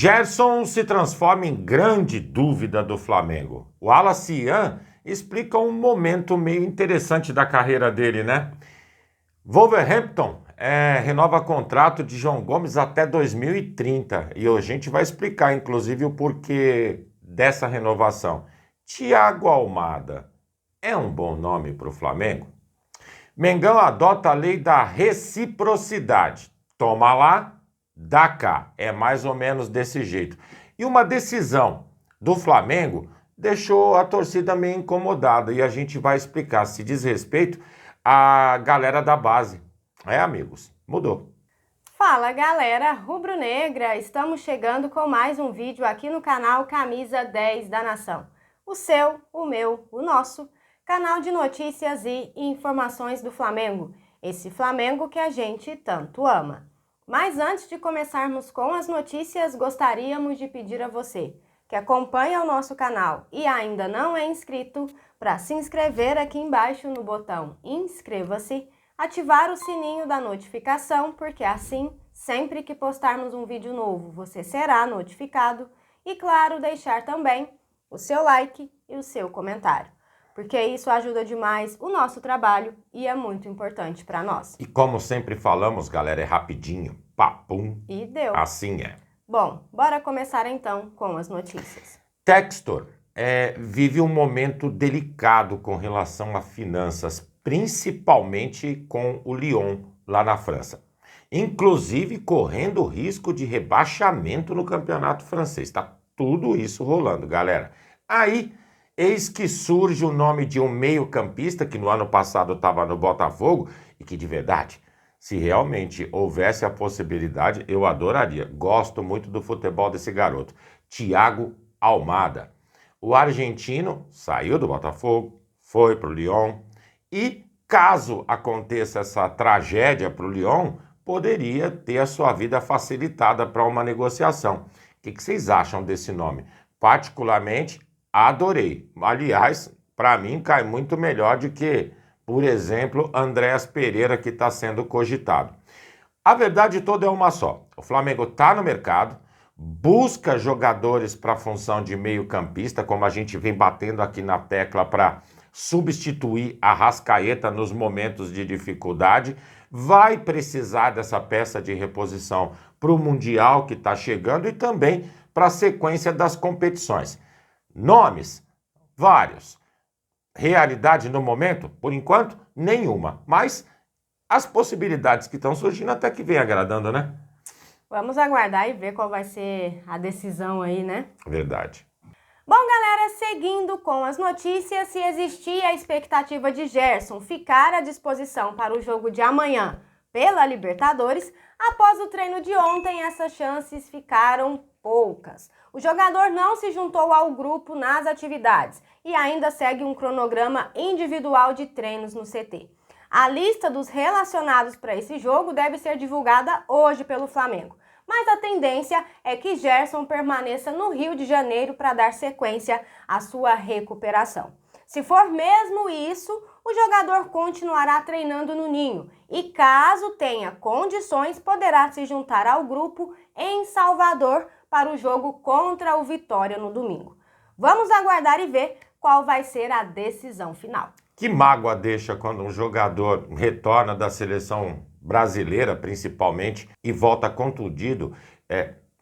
Gerson se transforma em grande dúvida do Flamengo. O Wallace Ian explica um momento meio interessante da carreira dele, né? Wolverhampton renova contrato de João Gomes até 2030 e a gente vai explicar, inclusive, o porquê dessa renovação. Thiago Almada é um bom nome para o Flamengo? Mengão adota a lei da reciprocidade. Toma lá, dá cá. É mais ou menos desse jeito. E uma decisão do Flamengo deixou a torcida meio incomodada e a gente vai explicar. Se diz respeito à galera da base. Amigos, mudou. Fala galera rubro-negra, estamos chegando com mais um vídeo aqui no canal Camisa 10 da Nação. O seu, o meu, o nosso canal de notícias e informações do Flamengo. Esse Flamengo que a gente tanto ama. Mas antes de começarmos com as notícias, gostaríamos de pedir a você que acompanha o nosso canal e ainda não é inscrito, para se inscrever aqui embaixo no botão inscreva-se, ativar o sininho da notificação, porque assim, sempre que postarmos um vídeo novo, você será notificado. E claro, deixar também o seu like e o seu comentário, porque isso ajuda demais o nosso trabalho e é muito importante para nós. E como sempre falamos, galera, é rapidinho, papum. E deu. Assim é. Bom, bora começar então com as notícias. Textor vive um momento delicado com relação a finanças, principalmente com o Lyon, lá na França. Inclusive correndo o risco de rebaixamento no campeonato francês. Tá tudo isso rolando, galera. Aí, eis que surge o nome de um meio-campista que no ano passado estava no Botafogo e que, de verdade, se realmente houvesse a possibilidade, eu adoraria. Gosto muito do futebol desse garoto. Thiago Almada. O argentino saiu do Botafogo, foi para o Lyon e, caso aconteça essa tragédia para o Lyon, poderia ter a sua vida facilitada para uma negociação. O que vocês acham desse nome? Particularmente, adorei. Aliás, para mim cai muito melhor do que, por exemplo, Andréas Pereira, que está sendo cogitado. A verdade toda é uma só. O Flamengo está no mercado, busca jogadores para a função de meio-campista, como a gente vem batendo aqui na tecla para substituir a Arrascaeta nos momentos de dificuldade. Vai precisar dessa peça de reposição para o Mundial que está chegando e também para a sequência das competições. Nomes, vários. Realidade no momento, por enquanto, nenhuma. Mas as possibilidades que estão surgindo até que vem agradando, né? Vamos aguardar e ver qual vai ser a decisão aí, né? Verdade. Bom, galera, seguindo com as notícias, se existia a expectativa de Gerson ficar à disposição para o jogo de amanhã pela Libertadores, após o treino de ontem, essas chances ficaram poucas. O jogador não se juntou ao grupo nas atividades e ainda segue um cronograma individual de treinos no CT. A lista dos relacionados para esse jogo deve ser divulgada hoje pelo Flamengo, mas a tendência é que Gerson permaneça no Rio de Janeiro para dar sequência à sua recuperação. Se for mesmo isso, o jogador continuará treinando no Ninho e, caso tenha condições, poderá se juntar ao grupo em Salvador para o jogo contra o Vitória no domingo. Vamos aguardar e ver qual vai ser a decisão final. Que mágoa deixa quando um jogador retorna da seleção brasileira, principalmente, e volta contundido,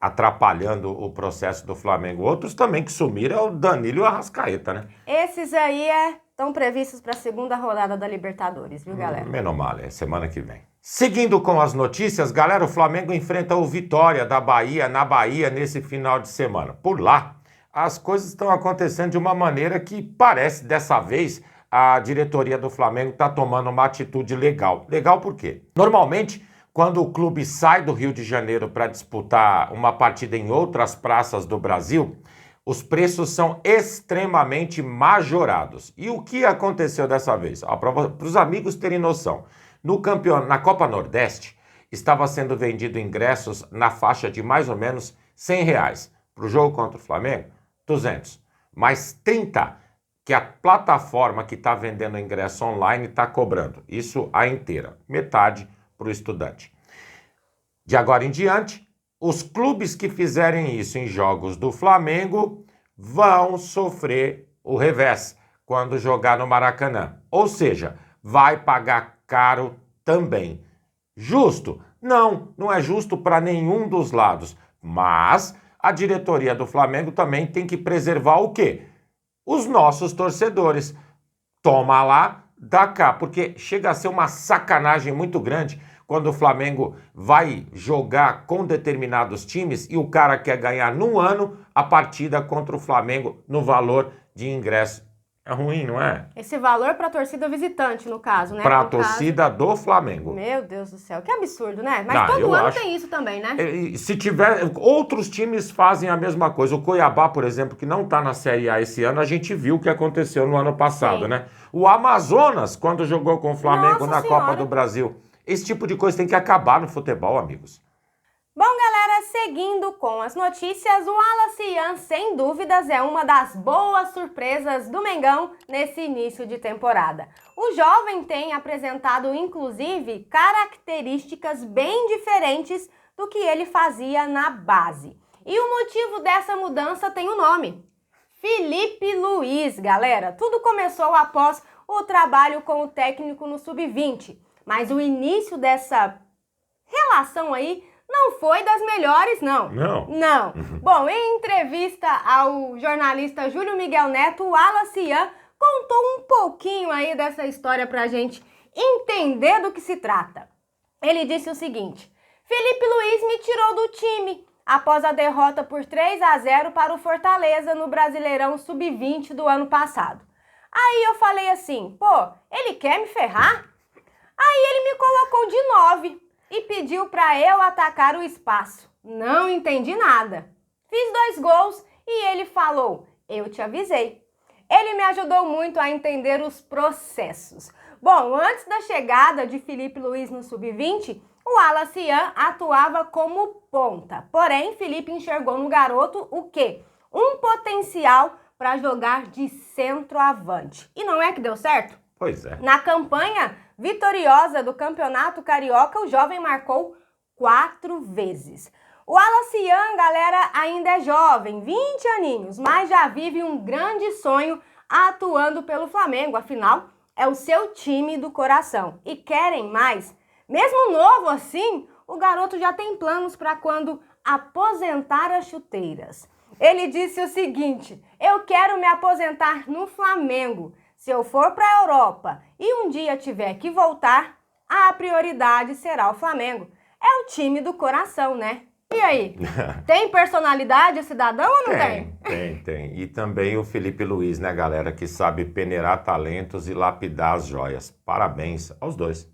atrapalhando o processo do Flamengo. Outros também que sumiram é o Danilo e o Arrascaeta, né? Esses aí estão previstos para a segunda rodada da Libertadores, viu, galera? Menos mal, é semana que vem. Seguindo com as notícias, galera, o Flamengo enfrenta o Vitória da Bahia, na Bahia, nesse final de semana. Por lá, as coisas estão acontecendo de uma maneira que parece, dessa vez, a diretoria do Flamengo está tomando uma atitude legal. Legal por quê? Normalmente, quando o clube sai do Rio de Janeiro para disputar uma partida em outras praças do Brasil, os preços são extremamente majorados. E o que aconteceu dessa vez? Para os amigos terem noção, na Copa Nordeste, estava sendo vendido ingressos na faixa de mais ou menos R$100. Para o jogo contra o Flamengo, 200. Mais 30 que a plataforma que está vendendo ingresso online está cobrando. Isso a inteira. Metade para o estudante. De agora em diante, os clubes que fizerem isso em jogos do Flamengo vão sofrer o revés quando jogar no Maracanã. Ou seja, vai pagar caro também. Justo? Não, não é justo para nenhum dos lados. Mas a diretoria do Flamengo também tem que preservar o quê? Os nossos torcedores. Toma lá, dá cá, porque chega a ser uma sacanagem muito grande quando o Flamengo vai jogar com determinados times e o cara quer ganhar num ano a partida contra o Flamengo no valor de ingresso. É ruim, não é? Esse valor para a torcida visitante, no caso, né? Para a torcida do Flamengo. Meu Deus do céu, que absurdo, né? Mas Não, todo ano acho... tem isso também, né? Se tiver, outros times fazem a mesma coisa. O Cuiabá, por exemplo, que não está na Série A esse ano, a gente viu o que aconteceu no ano passado, Sim. né? O Amazonas, quando jogou com o Flamengo Nossa na Senhora. Copa do Brasil. Esse tipo de coisa tem que acabar no futebol, amigos. Bom, galera, seguindo com as notícias, o Wallace Yan, sem dúvidas, é uma das boas surpresas do Mengão nesse início de temporada. O jovem tem apresentado, inclusive, características bem diferentes do que ele fazia na base. E o motivo dessa mudança tem um nome: Felipe Luiz, galera. Tudo começou após o trabalho com o técnico no Sub-20, mas o início dessa relação aí não foi das melhores, não. Não. Bom, em entrevista ao jornalista Júlio Miguel Neto, o Wallace Yan contou um pouquinho aí dessa história pra gente entender do que se trata. Ele disse o seguinte: Felipe Luiz me tirou do time após a derrota por 3-0 para o Fortaleza no Brasileirão Sub-20 do ano passado. Aí eu falei assim, pô, ele quer me ferrar? Aí ele me colocou de 9 e pediu para eu atacar o espaço. Não entendi nada. Fiz 2 gols e ele falou, eu te avisei. Ele me ajudou muito a entender os processos. Bom, antes da chegada de Felipe Luiz no Sub-20, o Wallace Yan atuava como ponta. Porém, Felipe enxergou no garoto o quê? Um potencial para jogar de centroavante. E não é que deu certo? Pois é. Na campanha vitoriosa do Campeonato Carioca, o jovem marcou 4 vezes. O Wallace Yan, galera, ainda é jovem, 20 aninhos, mas já vive um grande sonho atuando pelo Flamengo. Afinal, é o seu time do coração. E querem mais? Mesmo novo assim, o garoto já tem planos para quando aposentar as chuteiras. Ele disse o seguinte: eu quero me aposentar no Flamengo. Se eu for para a Europa e um dia tiver que voltar, a prioridade será o Flamengo. É o time do coração, né? E aí? Tem personalidade o cidadão ou não tem? Tem. E também o Felipe Luiz, né, galera, que sabe peneirar talentos e lapidar as joias. Parabéns aos dois.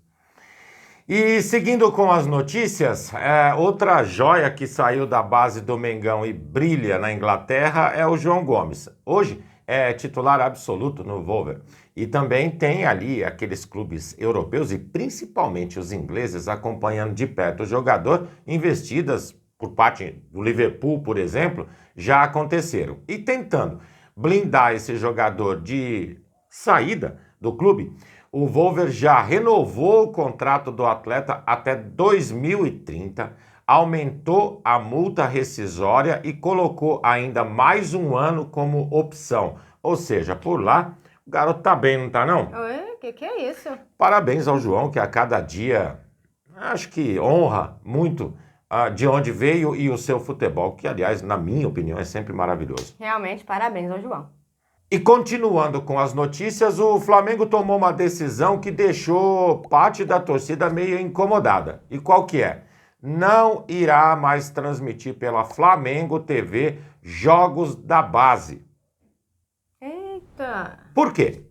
E seguindo com as notícias, outra joia que saiu da base do Mengão e brilha na Inglaterra é o João Gomes. Hoje é titular absoluto no Wolver. E também tem ali aqueles clubes europeus e principalmente os ingleses acompanhando de perto o jogador. Investidas por parte do Liverpool, por exemplo, já aconteceram. E tentando blindar esse jogador de saída do clube, o Wolver já renovou o contrato do atleta até 2030, aumentou a multa rescisória e colocou ainda mais um ano como opção. Ou seja, por lá, o garoto tá bem, não tá não? Oi, que é isso? Parabéns ao João, que a cada dia, acho que honra muito de onde veio e o seu futebol, que aliás, na minha opinião, é sempre maravilhoso. Realmente, parabéns ao João. E continuando com as notícias, o Flamengo tomou uma decisão que deixou parte da torcida meio incomodada. E qual que é? Não irá mais transmitir pela Flamengo TV jogos da base. Eita! Por quê?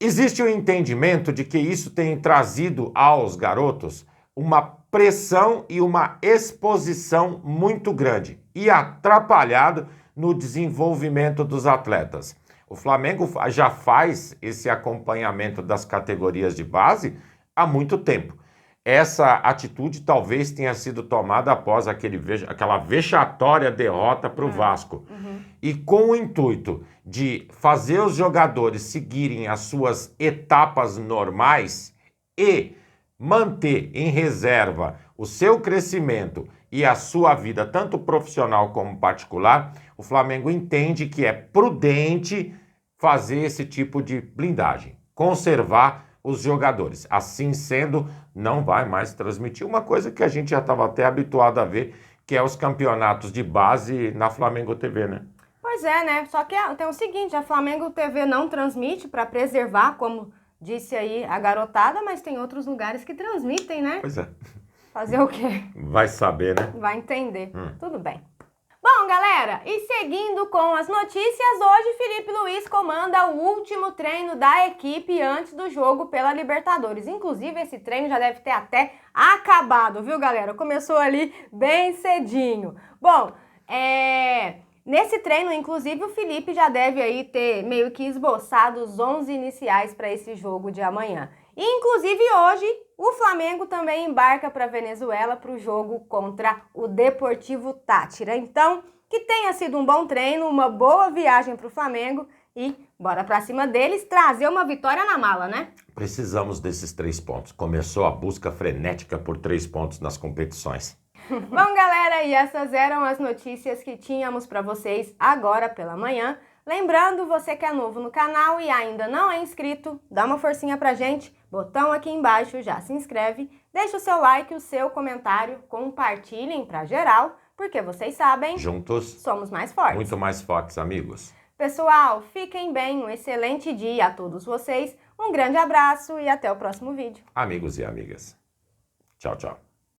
Existe o entendimento de que isso tem trazido aos garotos uma pressão e uma exposição muito grande e atrapalhado no desenvolvimento dos atletas. O Flamengo já faz esse acompanhamento das categorias de base há muito tempo. Essa atitude talvez tenha sido tomada após aquela vexatória derrota para o Vasco. E com o intuito de fazer os jogadores seguirem as suas etapas normais e manter em reserva o seu crescimento e a sua vida, tanto profissional como particular, o Flamengo entende que é prudente fazer esse tipo de blindagem, conservar os jogadores. Assim sendo, não vai mais transmitir uma coisa que a gente já estava até habituado a ver, que é os campeonatos de base na Flamengo TV, né? Pois é, né? Só que tem o seguinte, a Flamengo TV não transmite para preservar, como disse aí a garotada, mas tem outros lugares que transmitem, né? Pois é. Fazer o quê? Vai saber, né? Vai entender. Tudo bem. Bom, galera, e seguindo com as notícias, hoje Felipe Luiz comanda o último treino da equipe antes do jogo pela Libertadores. Inclusive, esse treino já deve ter até acabado, viu, galera? Começou ali bem cedinho. Bom, nesse treino, inclusive, o Felipe já deve aí ter meio que esboçado os 11 iniciais para esse jogo de amanhã. E, inclusive, hoje, o Flamengo também embarca para a Venezuela para o jogo contra o Deportivo Táchira. Então, que tenha sido um bom treino, uma boa viagem para o Flamengo e bora para cima deles trazer uma vitória na mala, né? Precisamos desses 3 pontos. Começou a busca frenética por 3 pontos nas competições. Bom, galera, e essas eram as notícias que tínhamos para vocês agora pela manhã. Lembrando, você que é novo no canal e ainda não é inscrito, dá uma forcinha pra gente, botão aqui embaixo, já se inscreve, deixa o seu like, o seu comentário, compartilhem pra geral, porque vocês sabem, juntos somos mais fortes. Muito mais fortes, amigos. Pessoal, fiquem bem, um excelente dia a todos vocês, um grande abraço e até o próximo vídeo. Amigos e amigas. Tchau, tchau.